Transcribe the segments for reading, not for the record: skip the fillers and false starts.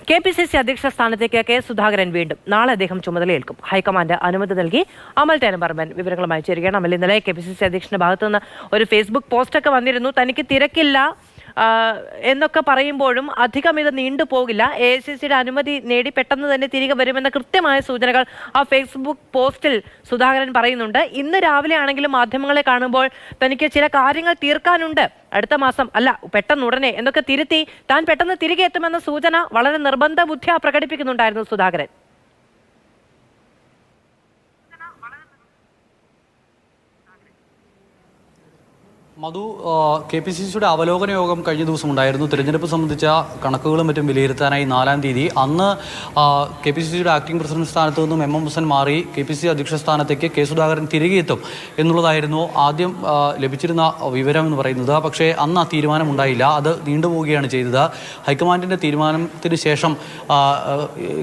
KPCC അധ്യക്ഷ സ്ഥാനത്തേക്ക് K Sudhakaran വീണ്ടും നാളെ അദ്ദേഹം ചുമതലയേൽക്കും. ഹൈക്കമാൻഡ് അനുമതി നൽകി. അമൽ തേനമ്പറമ്പൻ വിവരങ്ങളുമായി ചേരുകയാണ്. അമൽ, ഇന്നലെ KPCC അധ്യക്ഷന്റെ ഭാഗത്തുനിന്ന് ഒരു ഫേസ്ബുക്ക് പോസ്റ്റൊക്കെ വന്നിരുന്നു. തനിക്ക് തിരക്കില്ല എന്നൊക്കെ പറയുമ്പോഴും അധികം ഇത് നീണ്ടുപോകില്ല, AICCയുടെ അനുമതി നേടി പെട്ടെന്ന് തന്നെ തിരികെ വരുമെന്ന കൃത്യമായ സൂചനകൾ ആ ഫേസ്ബുക്ക് പോസ്റ്റിൽ സുധാകരൻ പറയുന്നുണ്ട്. ഇന്ന് രാവിലെ ആണെങ്കിലും മാധ്യമങ്ങളെ കാണുമ്പോൾ തനിക്ക് ചില കാര്യങ്ങൾ തീർക്കാനുണ്ട്, അടുത്ത മാസം അല്ല പെട്ടെന്ന് ഉടനെ എന്നൊക്കെ തിരുത്തി താൻ പെട്ടെന്ന് തിരികെ എത്തുമെന്ന സൂചന വളരെ നിർബന്ധ ബുദ്ധിയാ പ്രകടിപ്പിക്കുന്നുണ്ടായിരുന്നു സുധാകരൻ. മധു, KPCCയുടെ അവലോകന യോഗം കഴിഞ്ഞ ദിവസം ഉണ്ടായിരുന്നു. തിരഞ്ഞെടുപ്പ് സംബന്ധിച്ച കണക്കുകളും മറ്റും വിലയിരുത്താനായി 4-ാം തീയതി. അന്ന് KPCCയുടെ ആക്ടിംഗ് പ്രസിഡന്റ് സ്ഥാനത്ത് നിന്നും MM ഹസൻ മാറി KPCC അധ്യക്ഷ സ്ഥാനത്തേക്ക് കെ സുധാകരൻ തിരികെ എത്തും എന്നുള്ളതായിരുന്നു ആദ്യം ലഭിച്ചിരുന്ന വിവരം എന്ന് പറയുന്നത്. പക്ഷേ അന്ന് ആ തീരുമാനമുണ്ടായില്ല, അത് നീണ്ടുപോവുകയാണ് ചെയ്തത്. ഹൈക്കമാൻഡിൻ്റെ തീരുമാനത്തിന് ശേഷം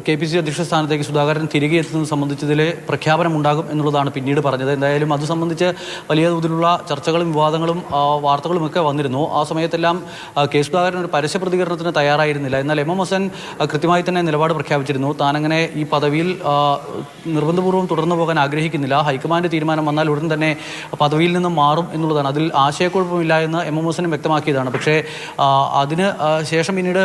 KPCC അധ്യക്ഷ സ്ഥാനത്തേക്ക് സുധാകരൻ തിരികെ എത്തുന്നത് സംബന്ധിച്ചതിൽ പ്രഖ്യാപനമുണ്ടാകും എന്നുള്ളതാണ് പിന്നീട് പറഞ്ഞത്. എന്തായാലും അത് സംബന്ധിച്ച് വലിയ തോതിലുള്ള ചർച്ചകളും വിവാദങ്ങളും വാർത്തകളുമൊക്കെ വന്നിരുന്നു. ആ സമയത്തെല്ലാം കെ സുധാകരൻ ഒരു പരസ്യ പ്രതികരണത്തിന് തയ്യാറായിരുന്നില്ല. എന്നാൽ MM ഹസൻ കൃത്യമായി തന്നെ നിലപാട് പ്രഖ്യാപിച്ചിരുന്നു. താനങ്ങനെ ഈ പദവിയിൽ നിർബന്ധപൂർവ്വം തുടർന്നു പോകാൻ ആഗ്രഹിക്കുന്നില്ല, ഹൈക്കമാൻഡ് തീരുമാനം വന്നാൽ ഉടൻ തന്നെ പദവിയിൽ നിന്നും മാറും എന്നുള്ളതാണ്. അതിൽ ആശയക്കുഴപ്പമില്ല എന്ന് MM ഹസനും വ്യക്തമാക്കിയതാണ്. പക്ഷേ അതിന് ശേഷം പിന്നീട്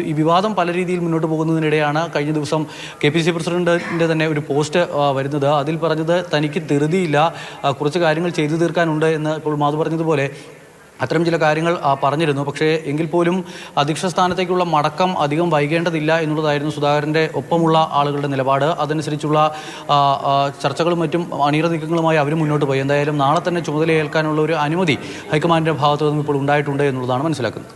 ഈ വിവാദം പല രീതിയിൽ മുന്നോട്ട് പോകുന്നതിനിടെയാണ് കഴിഞ്ഞ ദിവസം KPCC പ്രസിഡന്റിൻ്റെ തന്നെ ഒരു പോസ്റ്റ് വരുന്നത്. അതിൽ പറഞ്ഞത് തനിക്ക് ധൃതിയില്ല, കുറച്ച് കാര്യങ്ങൾ ചെയ്തു തീർക്കാനുണ്ട് എന്ന് ഇപ്പോൾ മാധു പറഞ്ഞതുപോലെ അത്തരം ചില കാര്യങ്ങൾ പറഞ്ഞിരുന്നു. പക്ഷേ എങ്കിൽ പോലും അധ്യക്ഷ സ്ഥാനത്തേക്കുള്ള മടക്കം അധികം വൈകേണ്ടതില്ല എന്നുള്ളതായിരുന്നു സുധാകരൻ്റെ ഒപ്പമുള്ള ആളുകളുടെ നിലപാട്. അതനുസരിച്ചുള്ള ചർച്ചകളും മറ്റും അണിയറ നീക്കങ്ങളുമായി അവർ മുന്നോട്ട് പോയി. എന്തായാലും നാളെ തന്നെ ചുമതലയേൽക്കാനുള്ള ഒരു അനുമതി ഹൈക്കമാൻഡിൻ്റെ ഭാഗത്തു നിന്നും ഇപ്പോൾ ഉണ്ടായിട്ടുണ്ട് എന്നുള്ളതാണ് മനസ്സിലാക്കുന്നത്.